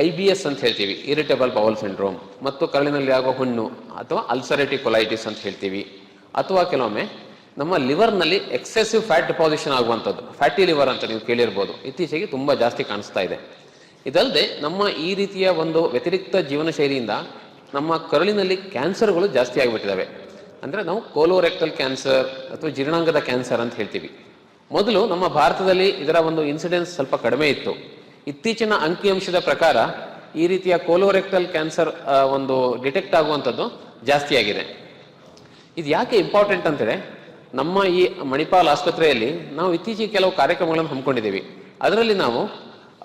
IBS ಅಂತ ಹೇಳ್ತೀವಿ, irritable bowl syndrome, ಮತ್ತು ಕರಳಿನಲ್ಲಿ ಆಗುವ ಹುಣ್ಣು ಅಥವಾ ಅಲ್ಸರೇಟಿವ್ ಕೊಲೈಟಿಸ್ ಅಂತ ಹೇಳ್ತೀವಿ. ಅಥವಾ ಕೆಲವೊಮ್ಮೆ ನಮ್ಮ ಲಿವರ್ನಲ್ಲಿ ಎಕ್ಸೆಸಿವ್ ಫ್ಯಾಟ್ ಡಿಪಾಸಿಷನ್ ಆಗುವಂಥದ್ದು, ಫ್ಯಾಟಿ ಲಿವರ್ ಅಂತ ನೀವು ಕೇಳಿರ್ಬೋದು, ಇತ್ತೀಚೆಗೆ ತುಂಬ ಜಾಸ್ತಿ ಕಾಣಿಸ್ತಾ ಇದೆ. ಇದಲ್ಲದೆ ನಮ್ಮ ಈ ರೀತಿಯ ಒಂದು ವ್ಯತಿರಿಕ್ತ ಜೀವನ ಶೈಲಿಯಿಂದ ನಮ್ಮ ಕರುಳಿನಲ್ಲಿ ಕ್ಯಾನ್ಸರ್ಗಳು ಜಾಸ್ತಿ ಆಗಿಬಿಟ್ಟಿದ್ದಾವೆ. ಅಂದರೆ ನಾವು ಕೋಲೋರೆಕ್ಟಲ್ ಕ್ಯಾನ್ಸರ್ ಅಥವಾ ಜೀರ್ಣಾಂಗದ ಕ್ಯಾನ್ಸರ್ ಅಂತ ಹೇಳ್ತೀವಿ. ಮೊದಲು ನಮ್ಮ ಭಾರತದಲ್ಲಿ ಇದರ ಒಂದು ಇನ್ಸಿಡೆನ್ಸ್ ಸ್ವಲ್ಪ ಕಡಿಮೆ ಇತ್ತು. ಇತ್ತೀಚಿನ ಅಂಕಿಅಂಶದ ಪ್ರಕಾರ ಈ ರೀತಿಯ ಕೋಲೋರೆಕ್ಟಲ್ ಕ್ಯಾನ್ಸರ್ ಒಂದು ಡಿಟೆಕ್ಟ್ ಆಗುವಂಥದ್ದು ಜಾಸ್ತಿ ಆಗಿದೆ. ಇದು ಯಾಕೆ ಇಂಪಾರ್ಟೆಂಟ್ ಅಂತಂದರೆ, ನಮ್ಮ ಈ ಮಣಿಪಾಲ್ ಆಸ್ಪತ್ರೆಯಲ್ಲಿ ನಾವು ಇತ್ತೀಚೆಗೆ ಕೆಲವು ಕಾರ್ಯಕ್ರಮಗಳನ್ನು ಹಮ್ಮಿಕೊಂಡಿದ್ದೀವಿ. ಅದರಲ್ಲಿ ನಾವು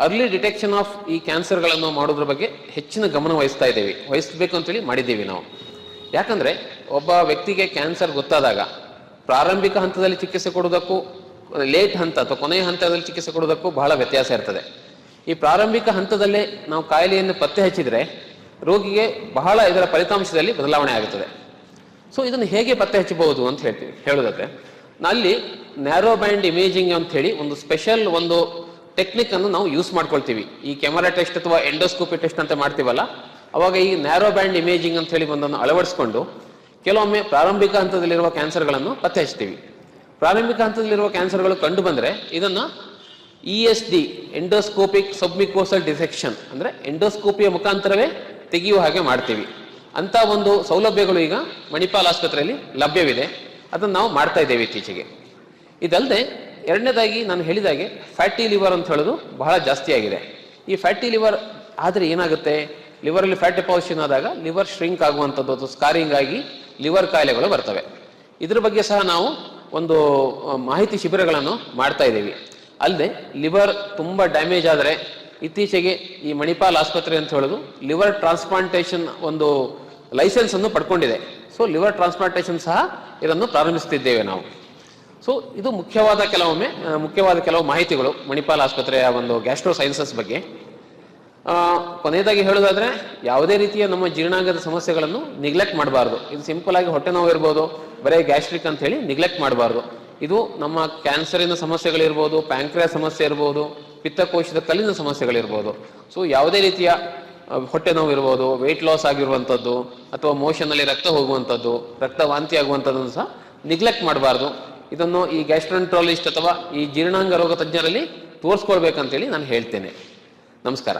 ಅರ್ಲಿ ಡಿಟೆಕ್ಷನ್ ಆಫ್ ಈ ಕ್ಯಾನ್ಸರ್ಗಳನ್ನು ಮಾಡೋದ್ರ ಬಗ್ಗೆ ಹೆಚ್ಚಿನ ಗಮನ ವಹಿಸಬೇಕು ಅಂತೇಳಿ ಮಾಡಿದ್ದೀವಿ ನಾವು. ಯಾಕಂದರೆ ಒಬ್ಬ ವ್ಯಕ್ತಿಗೆ ಕ್ಯಾನ್ಸರ್ ಗೊತ್ತಾದಾಗ ಪ್ರಾರಂಭಿಕ ಹಂತದಲ್ಲಿ ಚಿಕಿತ್ಸೆ ಕೊಡೋದಕ್ಕೂ ಲೇಟ್ ಹಂತ ಅಥವಾ ಕೊನೆಯ ಹಂತದಲ್ಲಿ ಚಿಕಿತ್ಸೆ ಕೊಡೋದಕ್ಕೂ ಬಹಳ ವ್ಯತ್ಯಾಸ ಇರ್ತದೆ. ಈ ಪ್ರಾರಂಭಿಕ ಹಂತದಲ್ಲೇ ನಾವು ಕಾಯಿಲೆಯನ್ನು ಪತ್ತೆ ಹಚ್ಚಿದರೆ ರೋಗಿಗೆ ಬಹಳ ಇದರ ಫಲಿತಾಂಶದಲ್ಲಿ ಬದಲಾವಣೆ ಆಗುತ್ತದೆ. ಸೊ ಇದನ್ನು ಹೇಗೆ ಪತ್ತೆ ಹಚ್ಚಬಹುದು ಅಂತ ಹೇಳೋದಾದ್ರೆ, ಅಲ್ಲಿ ನ್ಯಾರೋ ಬ್ಯಾಂಡ್ ಇಮೇಜಿಂಗ್ ಅಂತ ಹೇಳಿ ಒಂದು ಸ್ಪೆಷಲ್ ಒಂದು ಟೆಕ್ನಿಕ್ ಅನ್ನು ನಾವು ಯೂಸ್ ಮಾಡ್ಕೊಳ್ತೀವಿ. ಈ ಕ್ಯಾಮರಾ ಟೆಸ್ಟ್ ಅಥವಾ ಎಂಡೋಸ್ಕೋಪಿ ಟೆಸ್ಟ್ ಅಂತ ಮಾಡ್ತೀವಲ್ಲ, ಅವಾಗ ಈ ನ್ಯಾರೋ ಬ್ಯಾಂಡ್ ಇಮೇಜಿಂಗ್ ಅಂತ ಹೇಳಿ ಒಂದನ್ನು ಅಳವಡಿಸ್ಕೊಂಡು ಕೆಲವೊಮ್ಮೆ ಪ್ರಾರಂಭಿಕ ಹಂತದಲ್ಲಿರುವ ಕ್ಯಾನ್ಸರ್ಗಳನ್ನು ಪತ್ತೆ ಹಚ್ತೀವಿ. ಪ್ರಾರಂಭಿಕ ಹಂತದಲ್ಲಿರುವ ಕ್ಯಾನ್ಸರ್ಗಳು ಕಂಡು ಬಂದರೆ ಇದನ್ನು ESD, ಎಂಡೋಸ್ಕೋಪಿಕ್ ಸಬ್ಮಿಕೋಸಲ್ ಡಿಸೆಕ್ಷನ್, ಅಂದರೆ ಎಂಡೋಸ್ಕೋಪಿಯ ಮುಖಾಂತರವೇ ತೆಗೆಯುವ ಹಾಗೆ ಮಾಡ್ತೀವಿ. ಅಂತ ಒಂದು ಸೌಲಭ್ಯಗಳು ಈಗ ಮಣಿಪಾಲ್ ಆಸ್ಪತ್ರೆಯಲ್ಲಿ ಲಭ್ಯವಿದೆ. ಅದನ್ನು ನಾವು ಮಾಡ್ತಾ ಇದ್ದೇವೆ ಇತ್ತೀಚೆಗೆ. ಇದಲ್ಲದೆ ಎರಡನೇದಾಗಿ ನಾನು ಹೇಳಿದಾಗೆ ಫ್ಯಾಟಿ ಲಿವರ್ ಅಂತ ಹೇಳೋದು ಬಹಳ ಜಾಸ್ತಿ ಆಗಿದೆ. ಈ ಫ್ಯಾಟಿ ಲಿವರ್ ಆದರೆ ಏನಾಗುತ್ತೆ, ಲಿವರಲ್ಲಿ ಫ್ಯಾಟ್ ಡೆಪಾಸಿಷನ್ ಆದಾಗ ಲಿವರ್ ಶ್ರಿಂಕ್ ಆಗುವಂಥದ್ದು ಅಥವಾ ಸ್ಕಾರಿಂಗ್ ಆಗಿ ಲಿವರ್ ಕಾಯಿಲೆಗಳು ಬರ್ತವೆ. ಇದ್ರ ಬಗ್ಗೆ ಸಹ ನಾವು ಒಂದು ಮಾಹಿತಿ ಶಿಬಿರಗಳನ್ನು ಮಾಡ್ತಾ ಇದ್ದೀವಿ. ಅಲ್ಲದೆ ಲಿವರ್ ತುಂಬ ಡ್ಯಾಮೇಜ್ ಆದರೆ ಇತ್ತೀಚೆಗೆ ಈ ಮಣಿಪಾಲ್ ಆಸ್ಪತ್ರೆ ಅಂತ ಹೇಳೋದು ಲಿವರ್ ಟ್ರಾನ್ಸ್ಪ್ಲಾಂಟೇಷನ್ ಒಂದು ಲೈಸೆನ್ಸ್ ಅನ್ನು ಪಡ್ಕೊಂಡಿದೆ. ಸೊ ಲಿವರ್ ಟ್ರಾನ್ಸ್ಪ್ಲಾಂಟೇಷನ್ ಸಹ ಇದನ್ನು ಪ್ರಾರಂಭಿಸ್ತಿದ್ದೇವೆ ನಾವು. ಸೊ ಇದು ಮುಖ್ಯವಾದ ಕೆಲವು ಮಾಹಿತಿಗಳು ಮಣಿಪಾಲ್ ಆಸ್ಪತ್ರೆಯ ಒಂದು ಗ್ಯಾಸ್ಟ್ರೋ ಸೈನ್ಸಸ್ ಬಗ್ಗೆ. ಕೊನೆಯದಾಗಿ ಹೇಳೋದಾದ್ರೆ, ಯಾವುದೇ ರೀತಿಯ ನಮ್ಮ ಜೀರ್ಣಾಂಗದ ಸಮಸ್ಯೆಗಳನ್ನು ನಿಗ್ಲೆಕ್ಟ್ ಮಾಡಬಾರ್ದು. ಇದು ಸಿಂಪಲ್ ಆಗಿ ಹೊಟ್ಟೆ ನೋವು ಇರ್ಬೋದು, ಬರೀ ಗ್ಯಾಸ್ಟ್ರಿಕ್ ಅಂತ ಹೇಳಿ ನಿಗ್ಲೆಕ್ಟ್ ಮಾಡಬಾರ್ದು. ಇದು ನಮ್ಮ ಕ್ಯಾನ್ಸರಿನ ಸಮಸ್ಯೆಗಳಿರ್ಬೋದು, ಪ್ಯಾಂಕ್ರಿಯಾಸ್ ಸಮಸ್ಯೆ ಇರ್ಬೋದು, ಪಿತ್ತಕೋಶದ ಕಲ್ಲಿನ ಸಮಸ್ಯೆಗಳಿರ್ಬೋದು. ಸೊ ಯಾವುದೇ ರೀತಿಯ ಹೊಟ್ಟೆ ನೋವು ಇರ್ಬೋದು, ವೆಯ್ಟ್ ಲಾಸ್ ಆಗಿರುವಂಥದ್ದು, ಅಥವಾ ಮೋಷನಲ್ಲಿ ರಕ್ತ ಹೋಗುವಂಥದ್ದು, ರಕ್ತ ವಾಂತಿ ಆಗುವಂಥದ್ದನ್ನು ಸಹ ನಿಗ್ಲೆಕ್ಟ್ ಮಾಡಬಾರ್ದು. ಇದನ್ನು ಈ ಗ್ಯಾಸ್ಟ್ರೋಎಂಟ್ರಾಲಜಿಸ್ಟ್ ಅಥವಾ ಈ ಜೀರ್ಣಾಂಗ ರೋಗ ತಜ್ಞರಲ್ಲಿ ತೋರಿಸ್ಕೊಳ್ಬೇಕಂತೇಳಿ ನಾನು ಹೇಳ್ತೇನೆ. ನಮಸ್ಕಾರ.